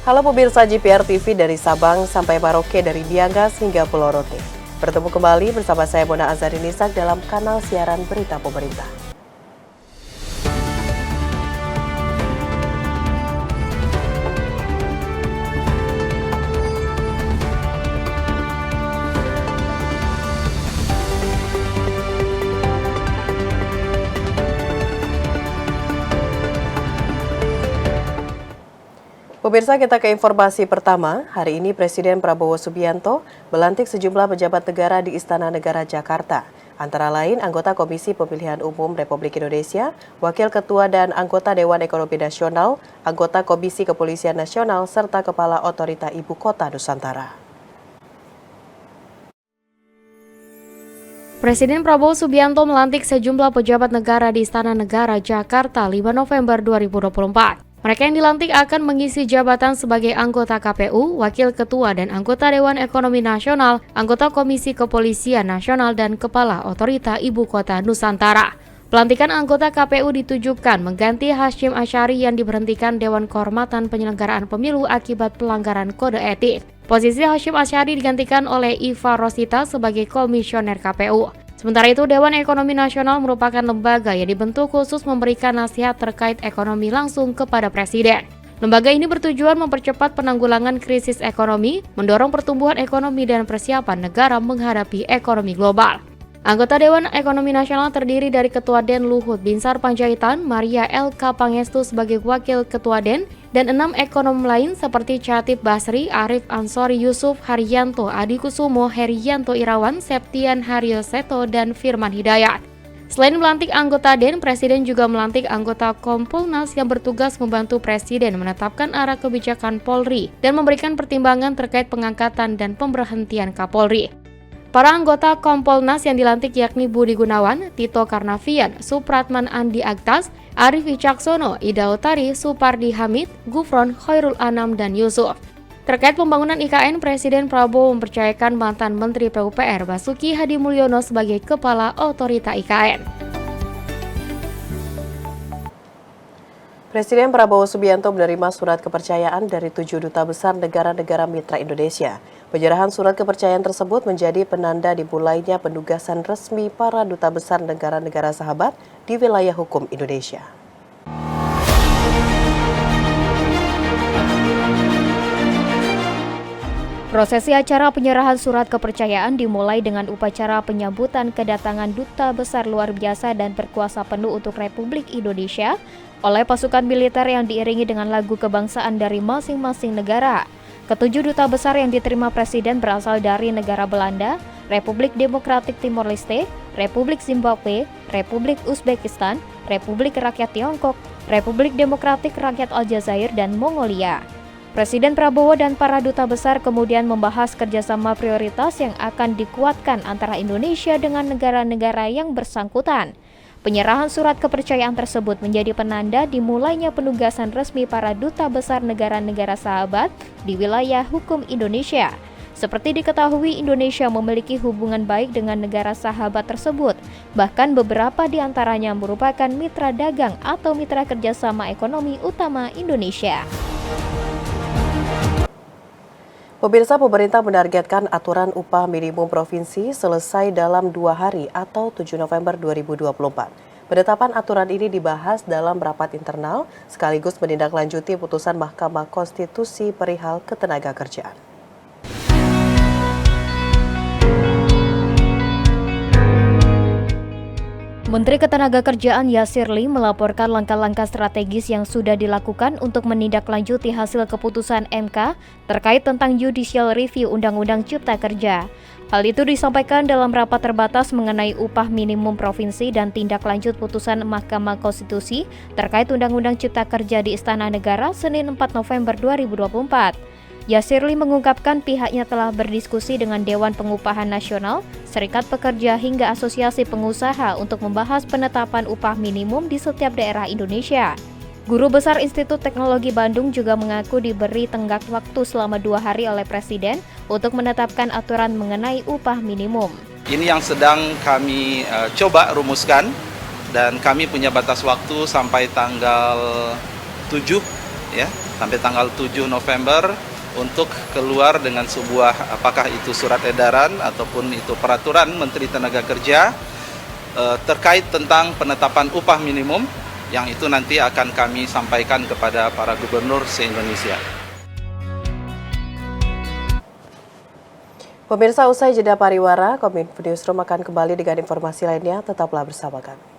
Halo pemirsa JPR TV dari Sabang sampai Merauke, dari Miangas hingga Pulau Rote. Bertemu kembali bersama saya Mona Azharinisak dalam kanal siaran berita pemerintah. Pemirsa, kita ke informasi pertama. Hari ini Presiden Prabowo Subianto melantik sejumlah pejabat negara di Istana Negara Jakarta. Antara lain anggota Komisi Pemilihan Umum Republik Indonesia, Wakil Ketua dan anggota Dewan Ekonomi Nasional, anggota Komisi Kepolisian Nasional, serta Kepala Otorita Ibu Kota Nusantara. Presiden Prabowo Subianto melantik sejumlah pejabat negara di Istana Negara Jakarta 5 November 2024. Mereka yang dilantik akan mengisi jabatan sebagai anggota KPU, Wakil Ketua dan anggota Dewan Ekonomi Nasional, anggota Komisi Kepolisian Nasional, dan Kepala Otorita Ibu Kota Nusantara. Pelantikan anggota KPU ditujukan mengganti Hasyim Asyari yang diberhentikan Dewan Kehormatan Penyelenggaraan Pemilu akibat pelanggaran kode etik. Posisi Hasyim Asyari digantikan oleh Iva Rosita sebagai Komisioner KPU. Sementara itu, Dewan Ekonomi Nasional merupakan lembaga yang dibentuk khusus memberikan nasihat terkait ekonomi langsung kepada Presiden. Lembaga ini bertujuan mempercepat penanggulangan krisis ekonomi, mendorong pertumbuhan ekonomi dan persiapan negara menghadapi ekonomi global. Anggota Dewan Ekonomi Nasional terdiri dari Ketua Den Luhut Binsar Panjaitan, Maria L.K. Pangestu sebagai Wakil Ketua Den, dan 6 ekonom lain seperti Chatib Basri, Arif Ansori Yusuf, Haryanto Adi Kusumo, Herianto Irawan, Septian Haryoseto, dan Firman Hidayat. Selain melantik anggota Den, Presiden juga melantik anggota Kompolnas yang bertugas membantu Presiden menetapkan arah kebijakan Polri dan memberikan pertimbangan terkait pengangkatan dan pemberhentian Kapolri. Para anggota Kompolnas yang dilantik yakni Budi Gunawan, Tito Karnavian, Supratman Andi Aktas, Arif Wicaksono, Ida Utari, Supardi Hamid, Gufron, Khairul Anam, dan Yusuf. Terkait pembangunan IKN, Presiden Prabowo mempercayakan mantan Menteri PUPR Basuki Hadi Mulyono sebagai Kepala Otorita IKN. Presiden Prabowo Subianto menerima surat kepercayaan dari 7 duta besar negara-negara mitra Indonesia. Penyerahan surat kepercayaan tersebut menjadi penanda dimulainya penugasan resmi para duta besar negara-negara sahabat di wilayah hukum Indonesia. Prosesi acara penyerahan surat kepercayaan dimulai dengan upacara penyambutan kedatangan duta besar luar biasa dan berkuasa penuh untuk Republik Indonesia oleh pasukan militer yang diiringi dengan lagu kebangsaan dari masing-masing negara. Ketujuh duta besar yang diterima Presiden berasal dari negara Belanda, Republik Demokratik Timor Leste, Republik Zimbabwe, Republik Uzbekistan, Republik Rakyat Tiongkok, Republik Demokratik Rakyat Aljazair, dan Mongolia. Presiden Prabowo dan para duta besar kemudian membahas kerjasama prioritas yang akan dikuatkan antara Indonesia dengan negara-negara yang bersangkutan. Penyerahan surat kepercayaan tersebut menjadi penanda dimulainya penugasan resmi para duta besar negara-negara sahabat di wilayah hukum Indonesia. Seperti diketahui, Indonesia memiliki hubungan baik dengan negara sahabat tersebut. Bahkan beberapa di antaranya merupakan mitra dagang atau mitra kerjasama ekonomi utama Indonesia. Pemirsa, pemerintah menargetkan aturan upah minimum provinsi selesai dalam 2 hari atau 7 November 2024. Penetapan aturan ini dibahas dalam rapat internal sekaligus menindaklanjuti putusan Mahkamah Konstitusi perihal ketenagakerjaan. Menteri Ketenagakerjaan Yasir Limpo melaporkan langkah-langkah strategis yang sudah dilakukan untuk menindaklanjuti hasil keputusan MK terkait tentang judicial review Undang-Undang Cipta Kerja. Hal itu disampaikan dalam rapat terbatas mengenai upah minimum provinsi dan tindak lanjut putusan Mahkamah Konstitusi terkait Undang-Undang Cipta Kerja di Istana Negara Senin 4 November 2024. Yasir Limpo mengungkapkan pihaknya telah berdiskusi dengan Dewan Pengupahan Nasional, Serikat Pekerja hingga Asosiasi Pengusaha untuk membahas penetapan upah minimum di setiap daerah Indonesia. Guru Besar Institut Teknologi Bandung juga mengaku diberi tenggat waktu selama 2 hari oleh Presiden untuk menetapkan aturan mengenai upah minimum. Ini yang sedang kami coba rumuskan dan kami punya batas waktu sampai tanggal 7 ya. sampai tanggal 7 November untuk keluar dengan sebuah, apakah itu surat edaran ataupun itu peraturan Menteri Tenaga Kerja terkait tentang penetapan upah minimum, yang itu nanti akan kami sampaikan kepada para gubernur se-Indonesia. Pemirsa, usai jeda pariwara, Kominfo Newsroom akan kembali dengan informasi lainnya. Tetaplah bersama kami.